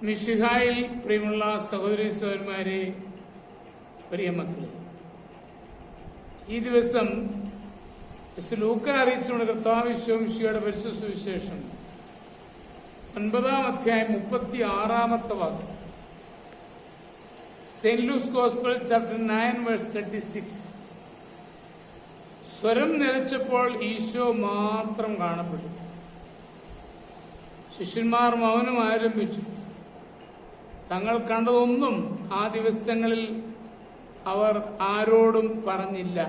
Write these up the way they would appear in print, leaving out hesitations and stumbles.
മിശിഹായിൽ പ്രിയമുള്ള സഹോദരി സഹോദരന്മാരെ, പ്രിയമക്കളെ, ഈ ദിവസം ലൂക്ക അറിയിച്ചുകൊണ്ട് കർത്താവ് മിശിഹായുടെ പരിശുദ്ധ സുവിശേഷം 9-ാം അധ്യായം 36-ാമത്തെ വാക്യം. Saint Luke's gospel chapter 9 verse 36. സ്വരം നിലച്ചപ്പോൾ ഈശോ മാത്രം കാണപ്പെട്ടു. ശിഷ്യന്മാർ മൗനം ആരംഭിച്ചു. തങ്ങൾ കണ്ടതൊന്നും ആ ദിവസങ്ങളിൽ അവർ ആരോടും പറഞ്ഞില്ല.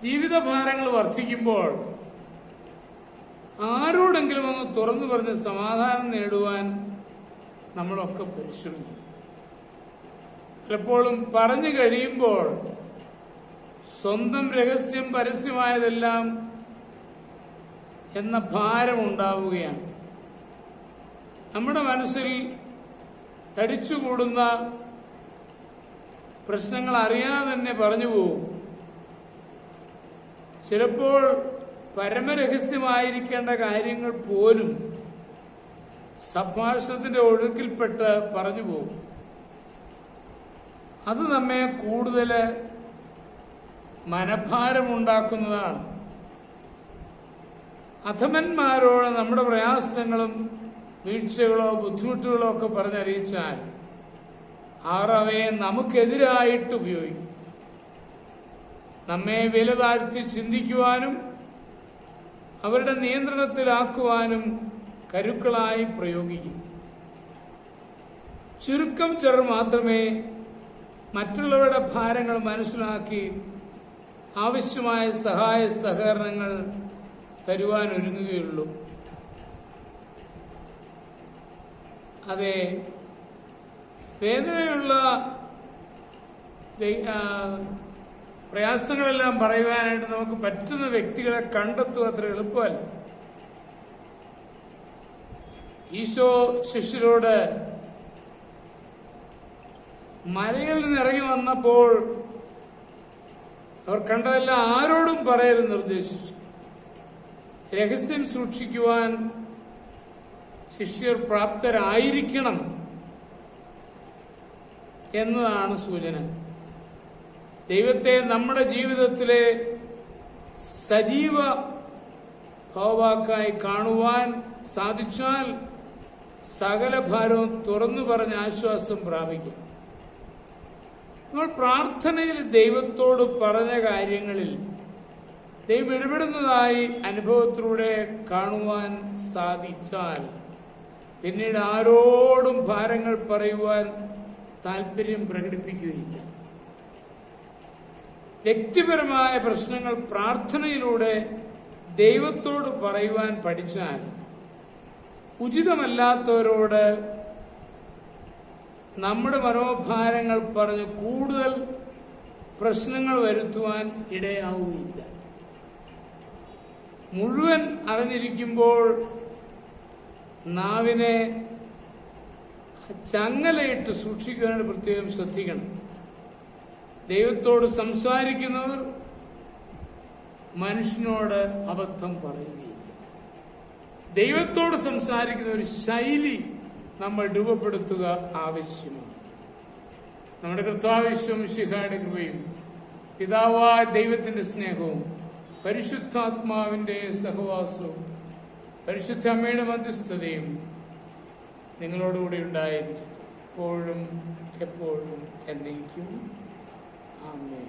ജീവിതഭാരങ്ങൾ വർദ്ധിക്കുമ്പോൾ ആരോടെങ്കിലും ഒന്ന് തുറന്നു പറഞ്ഞ് സമാധാനം നേടുവാൻ നമ്മളൊക്കെ പരിശ്രമിക്കും. പലപ്പോഴും പറഞ്ഞു കഴിയുമ്പോൾ സ്വന്തം രഹസ്യം പരസ്യമായതെല്ലാം എന്ന ഭാരമുണ്ടാവുകയാണ്. നമ്മുടെ മനസ്സിൽ തടിച്ചുകൂടുന്ന പ്രശ്നങ്ങൾ അറിയാതെ തന്നെ പറഞ്ഞു പോകും. ചിലപ്പോൾ പരമരഹസ്യമായിരിക്കേണ്ട കാര്യങ്ങൾ പോലും സംഭാഷണത്തിന്റെ ഒഴുക്കിൽപ്പെട്ട് പറഞ്ഞു പോകും. അത് നമ്മെ കൂടുതൽ മനഭാരമുണ്ടാക്കുന്നതാണ്. അധമന്മാരോട് നമ്മുടെ പ്രയാസങ്ങളും വീഴ്ചകളോ ബുദ്ധിമുട്ടുകളോ ഒക്കെ പറഞ്ഞറിയിച്ചാൽ അവർ അവയെ നമുക്കെതിരായിട്ട് ഉപയോഗിക്കും. നമ്മെ വില താഴ്ത്തി ചിന്തിക്കുവാനും അവരുടെ നിയന്ത്രണത്തിലാക്കുവാനും കരുക്കളായി പ്രയോഗിക്കും. ചുരുക്കം ചിലർ മാത്രമേ മറ്റുള്ളവരുടെ ഭാരങ്ങൾ മനസ്സിലാക്കി ആവശ്യമായ സഹായ സഹകരണങ്ങൾ തരുവാൻ ഒരുങ്ങുകയുള്ളൂ. അതെ, വേദനയുള്ള പ്രയാസങ്ങളെല്ലാം പറയുവാനായിട്ട് നമുക്ക് പറ്റുന്ന വ്യക്തികളെ കണ്ടെത്തുക അത്ര എളുപ്പമല്ല. ഈശോ ശിഷ്യരോട് മലയിൽ നിന്നിറങ്ങി വന്നപ്പോൾ അവർ കണ്ടതെല്ലാം ആരോടും പറയരുത് നിർദ്ദേശിച്ചു. രഹസ്യം സൂക്ഷിക്കുവാൻ ശിഷ്യർ പ്രാപ്തരായിരിക്കണം എന്നതാണ് സൂചന. ദൈവത്തെ നമ്മുടെ ജീവിതത്തിലെ സജീവ ഭാവാക്കായി കാണുവാൻ സാധിച്ചാൽ സകല ഭാരവും തുറന്നു പറഞ്ഞ് ആശ്വാസം പ്രാപിക്കും. നമ്മൾ പ്രാർത്ഥനയിൽ ദൈവത്തോട് പറഞ്ഞ കാര്യങ്ങളിൽ ദൈവം ഇടപെടുന്നതായി അനുഭവത്തിലൂടെ കാണുവാൻ സാധിച്ചാൽ പിന്നീട് ആരോടും ഭാരങ്ങൾ പറയുവാൻ താല്പര്യം പ്രകടിപ്പിക്കുകയില്ല. വ്യക്തിപരമായ പ്രശ്നങ്ങൾ പ്രാർത്ഥനയിലൂടെ ദൈവത്തോട് പറയുവാൻ പഠിച്ചാൽ ഉചിതമല്ലാത്തവരോട് നമ്മുടെ മനോഭാരങ്ങൾ പറഞ്ഞ് കൂടുതൽ പ്രശ്നങ്ങൾ വരുത്തുവാൻ ഇടയാവുകയില്ല. മുഴുവൻ അറിഞ്ഞിരിക്കുമ്പോൾ നാവിനെ ചങ്ങലയിട്ട് സൂക്ഷിക്കാനായിട്ട് പ്രത്യേകം ശ്രദ്ധിക്കണം. ദൈവത്തോട് സംസാരിക്കുന്നവർ മനുഷ്യനോട് അബദ്ധം പറയുകയില്ല. ദൈവത്തോട് സംസാരിക്കുന്ന ഒരു ശൈലി നമ്മൾ രൂപപ്പെടുത്തുക ആവശ്യമാണ്. നമ്മുടെ കർത്താവ് മിശിഹായുടെ കൃപയും പിതാവായ ദൈവത്തിന്റെ സ്നേഹവും പരിശുദ്ധാത്മാവിന്റെ സഹവാസവും പരിശുദ്ധ അമ്മയുടെ മധ്യസ്ഥതയും നിങ്ങളോടുകൂടി ഉണ്ടായിരിക്കും, എപ്പോഴും എപ്പോഴും എന്നേക്കും. ആമേൻ.